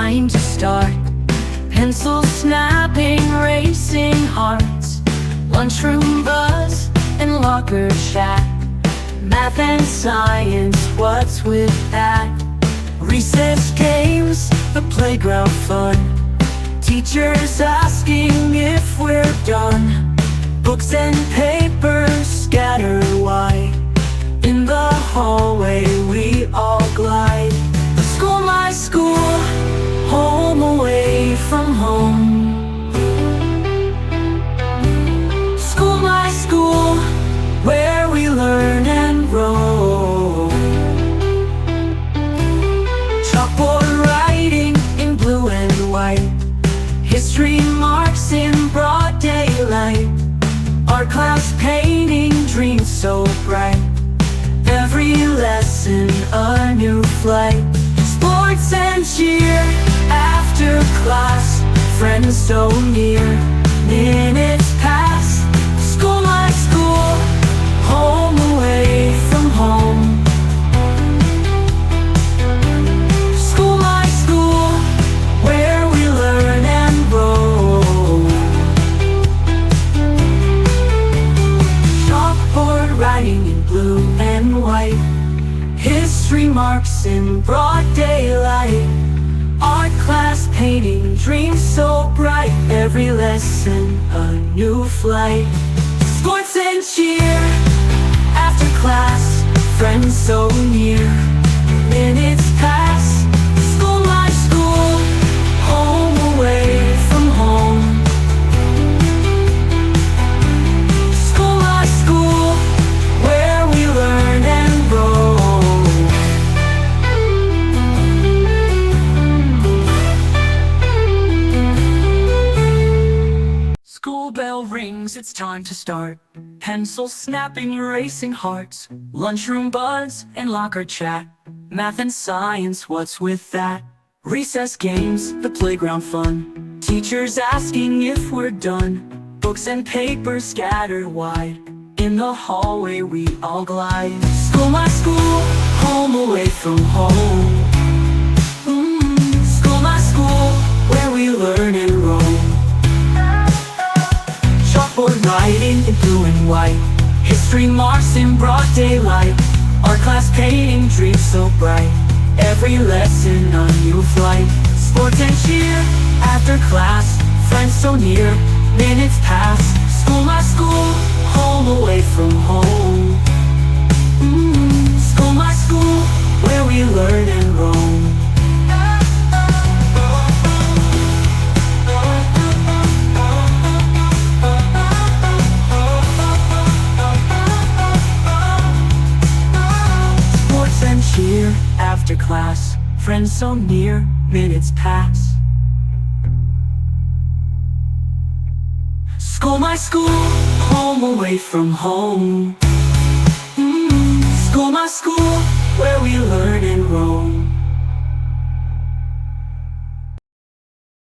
time to start. Pencil snapping, racing hearts, lunchroom buzz and locker chat. Math and science, what's with that? Recess games, the playground fun. Teachers asking if we're done. Books and papers scattered wide. In the hallway we all glide. School, my school, home away from home. School, my school, where we learn and grow. Chalkboard writing in blue and white. History marks in broad daylight. Art class painting dreams so bright. Every lesson a new flight. Sports and cheer after class. Friends so near, minutes pass. School, my school, home away from home. School, my school, where we learn and grow. Chalkboard writing in blue and white. History marks in broad daylight. Art class painting dreams so bright. Every lesson a new flight. Sports and cheer after class. Friends so near, minutes pass. School, my school, home away from home. School, my school, where we learn and grow. School bell rings, it's time to start. Pencil snapping, racing hearts. Lunchroom buzz and locker chat. Math and science, what's with that? Recess games, the playground fun. Teachers asking if we're done. Books and papers scattered wide. In the hallway we all glide. School, my school, home away from home. School, my school, where we learn and roam. Chalkboard writing in blue and white. History marks in broad daylight. Art class painting dreams so bright. Every lesson a new flight. Sports and cheer after class. Friends so near, minutes pass. School, my school, home away from home. School, my school, where we learn and roam. And cheer after class. Friends so near, minutes pass. School, my school, home away from home. School, my school, where we learn and roam.